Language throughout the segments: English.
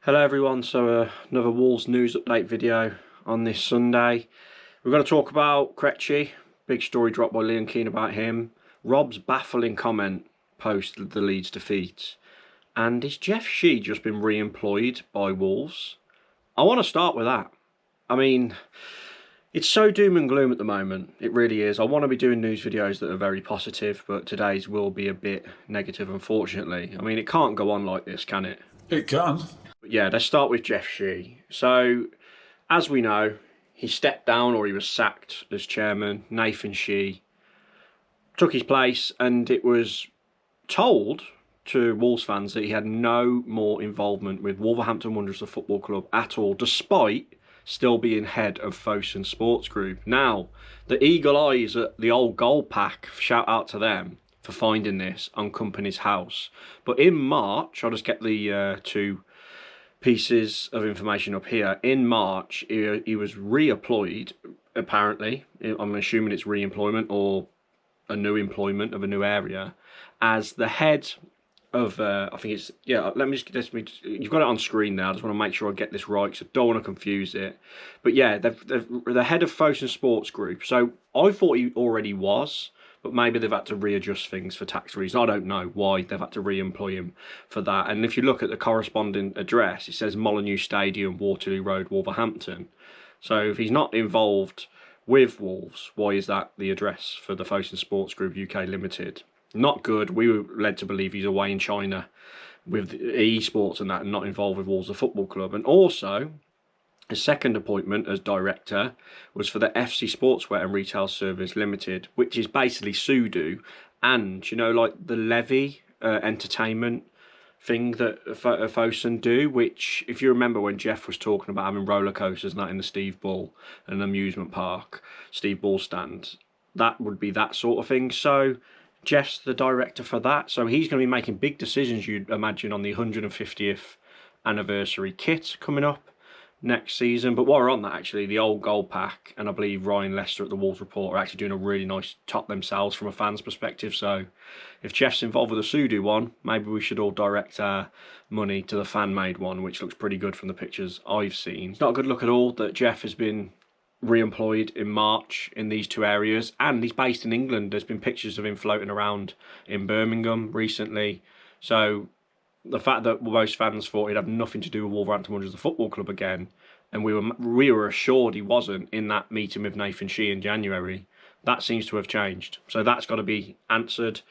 Hello everyone, so another Wolves news update video on this Sunday. We're going to talk about Krejci, big story dropped by Liam Keane about him, Rob's baffling comment post the Leeds defeat, and is Jeff Shi just been re-employed by Wolves? I want to start with that. I mean, it's so doom and gloom at the moment, it really is. I want to be doing news videos that are very positive, but today's will be a bit negative, unfortunately. I mean, it can't go on like this, can it? It can. Yeah, let's start with Jeff Shi. So, as we know, he stepped down or he was sacked as chairman. Nathan Shi took his place, and it was told to Wolves fans that he had no more involvement with Wolverhampton Wanderers, the football club, at all, despite still being head of Fosun Sports Group. Now, the eagle eyes at the old gold pack, shout out to them for finding this on Company's house. But in March, I'll just get the two pieces of information up here. In March, he was reemployed, apparently. I'm assuming it's re-employment or a new employment of a new area, as the head of, I think it's, yeah, you've got it on screen now. I just want to make sure I get this right because I don't want to confuse it. But yeah, the head of Fosun Sports Group. So I thought he already was, but maybe they've had to readjust things for tax reasons. I don't know why they've had to re-employ him for that. And if you look at the corresponding address, it says Molineux Stadium, Waterloo Road, Wolverhampton. So if he's not involved with Wolves, why is that the address for the Fosun Sports Group UK Limited? Not good. We were led to believe he's away in China with esports and that, and not involved with Wolves, the football club. And also, his second appointment as director was for the FC Sportswear and Retail Service Limited, which is basically Sudo, and, you know, like the Levy entertainment thing that Fosun do, which, if you remember when Jeff was talking about having roller coasters and that in the Steve Bull, an amusement park, Steve Bull stand, that would be that sort of thing. So Jeff's the director for that, so he's going to be making big decisions, you'd imagine, on the 150th anniversary kit coming up next season. But while we're on that, actually, the old gold pack and I believe Ryan Lester at the Wolves Report are actually doing a really nice top themselves from a fan's perspective. So if Jeff's involved with the Sudo one, maybe we should all direct our money to the fan-made one, which looks pretty good from the pictures I've seen. It's not a good look at all that Jeff has been re-employed in March in these two areas, and he's based in England. There's been pictures of him floating around in Birmingham recently. So the fact that most fans thought he'd have nothing to do with Wolverhampton Wanderers, the football club, again, and we were assured he wasn't in that meeting with Nathan Shi in January, that seems to have changed. So that's got to be answered.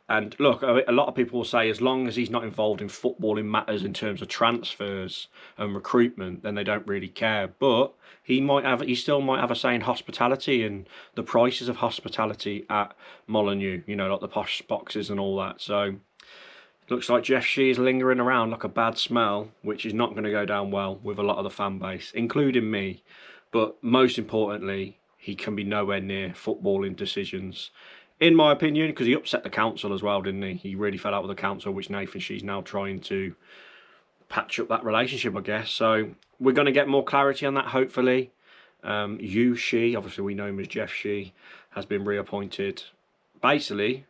And look, a lot of people will say as long as he's not involved in footballing matters in terms of transfers and recruitment, then they don't really care. But he still might have a say in hospitality and the prices of hospitality at Molineux, you know, like the posh boxes and all that. So looks like Jeff Shi is lingering around like a bad smell, which is not going to go down well with a lot of the fan base, including me. But most importantly, he can be nowhere near footballing decisions, in my opinion, because he upset the council as well, didn't he? He really fell out with the council, which Nathan Shi's now trying to patch up that relationship, I guess. So we're going to get more clarity on that, hopefully. Shi, obviously we know him as Jeff Shi, has been reappointed basically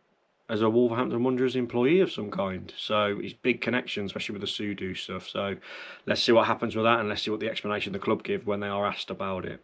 as a Wolverhampton Wanderers employee of some kind. So he's big connections, especially with the Sudo stuff. So let's see what happens with that, and let's see what the explanation the club give when they are asked about it.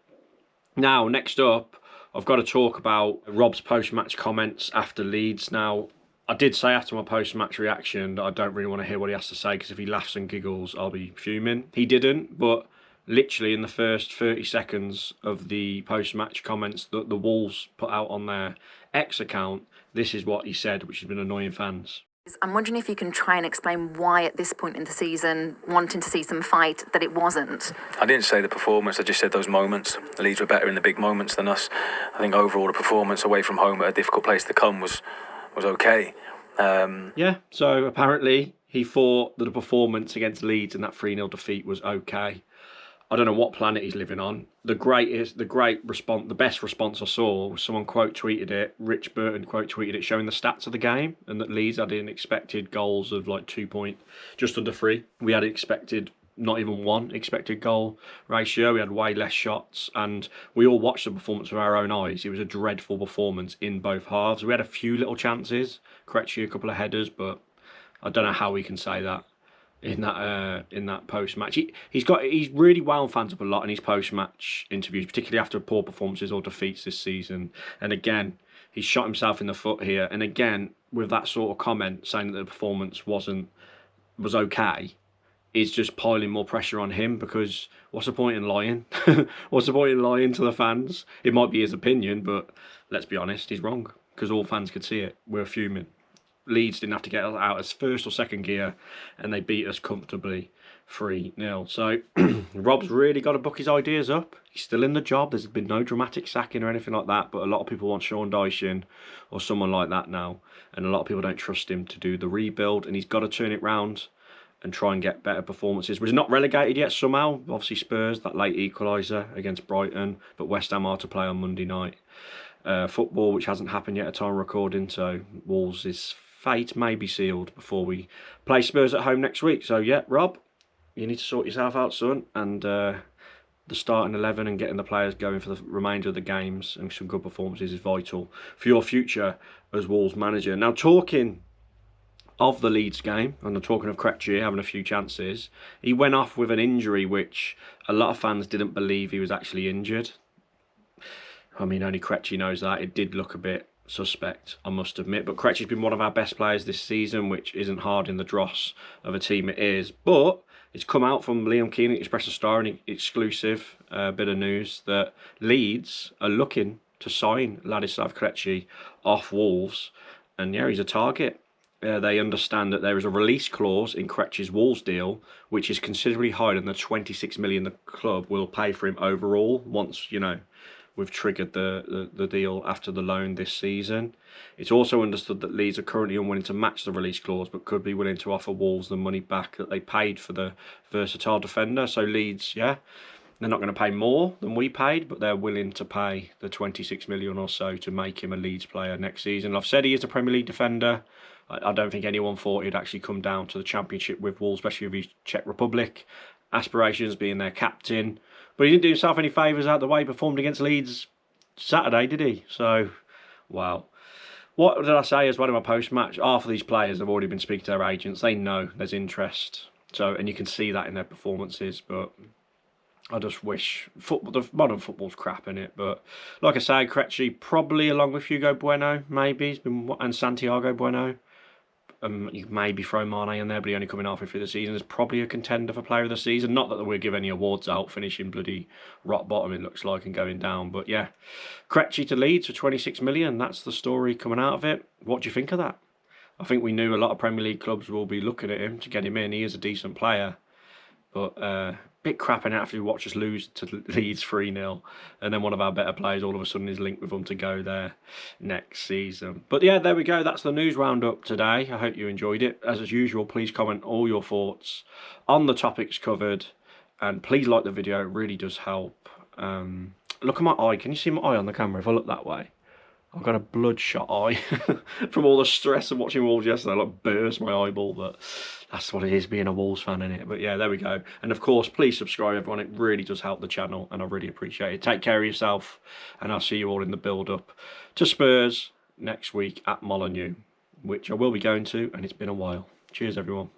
Now, next up, I've got to talk about Rob's post-match comments after Leeds. Now, I did say after my post-match reaction that I don't really want to hear what he has to say, because if he laughs and giggles, I'll be fuming. He didn't, but literally in the first 30 seconds of the post-match comments that the Wolves put out on their X account, this is what he said, which has been annoying fans. I'm wondering if you can try and explain why at this point in the season, wanting to see some fight, that it wasn't. I didn't say the performance, I just said those moments. The Leeds were better in the big moments than us. I think overall the performance away from home at a difficult place to come was okay. Yeah, so apparently he thought that the performance against Leeds in that 3-0 defeat was okay. I don't know what planet he's living on. The best response I saw was someone quote tweeted it, Rich Burton quote tweeted it, showing the stats of the game, and that Leeds had an expected goals of like 2 point, just under 3. We had expected not even 1 expected goal ratio. We had way less shots, and we all watched the performance with our own eyes. It was a dreadful performance in both halves. We had a few little chances, Krejci a couple of headers, but I don't know how we can say that in that post match. He's really wound fans up a lot in his post match interviews, particularly after poor performances or defeats this season. And again, he's shot himself in the foot here. And again, with that sort of comment saying that the performance was okay, is just piling more pressure on him, because what's the point in lying? What's the point in lying to the fans? It might be his opinion, but let's be honest, he's wrong, because all fans could see it. We're fuming. Leeds didn't have to get us out as first or second gear, and they beat us comfortably 3-0. So Rob's really got to book his ideas up. He's still in the job. There's been no dramatic sacking or anything like that, but a lot of people want Sean Dyche or someone like that now, and a lot of people don't trust him to do the rebuild, and he's got to turn it round and try and get better performances. We're not relegated yet somehow. Obviously Spurs, that late equaliser against Brighton, but West Ham are to play on Monday night. Football, which hasn't happened yet at time of recording, so Wolves' fate may be sealed before we play Spurs at home next week. So yeah, Rob, you need to sort yourself out, son, and the starting 11 and getting the players going for the remainder of the games and some good performances is vital for your future as Wolves manager. Now, talking of the Leeds game, and I'm talking of Krejci having a few chances, he went off with an injury which a lot of fans didn't believe he was actually injured. I mean, only Krejci knows that. It did look a bit suspect, I must admit, but Krejci's been one of our best players this season, which isn't hard in the dross of a team it is. But it's come out from Liam Keane at Express Star, an exclusive bit of news, that Leeds are looking to sign Ladislav Krejci off Wolves, and yeah, he's a target. They understand that there is a release clause in Krejci's Wolves deal, which is considerably higher than the 26 million the club will pay for him overall once, you know, we've triggered the deal after the loan this season. It's also understood that Leeds are currently unwilling to match the release clause, but could be willing to offer Wolves the money back that they paid for the versatile defender. So Leeds, yeah, they're not going to pay more than we paid, but they're willing to pay the 26 million or so to make him a Leeds player next season. I've said he is a Premier League defender. I don't think anyone thought he'd actually come down to the Championship with Wolves, especially with his Czech Republic aspirations, being their captain. But he didn't do himself any favours out the way. Performed against Leeds Saturday, did he? So, wow. What did I say as well in my post-match? Half of these players have already been speaking to their agents. They know there's interest. So, and you can see that in their performances. But I just wish the modern football's crap in it. But like I say, Krejci probably along with Hugo Bueno, maybe, and Santiago Bueno. You can maybe throw Mane in there, but he only coming halfway through the season. Is probably a contender for player of the season. Not that we'll give any awards out, finishing bloody rock bottom, it looks like, and going down. But yeah, Krejci to Leeds for 26 million. That's the story coming out of it. What do you think of that? I think we knew a lot of Premier League clubs will be looking at him to get him in. He is a decent player. But bit crapping after we watch us lose to Leeds 3-0, and then one of our better players all of a sudden is linked with them to go there next season. But yeah, there we go. That's the news roundup today. I hope you enjoyed it. As usual, please comment all your thoughts on the topics covered, and please like the video. It really does help. Look at my eye. Can you see my eye on the camera if I look that way? I've got a bloodshot eye from all the stress of watching Wolves yesterday. I like burst my eyeball, but that's what it is being a Wolves fan, innit? But yeah, there we go. And of course, please subscribe, everyone. It really does help the channel, and I really appreciate it. Take care of yourself, and I'll see you all in the build-up to Spurs next week at Molineux, which I will be going to, and it's been a while. Cheers, everyone.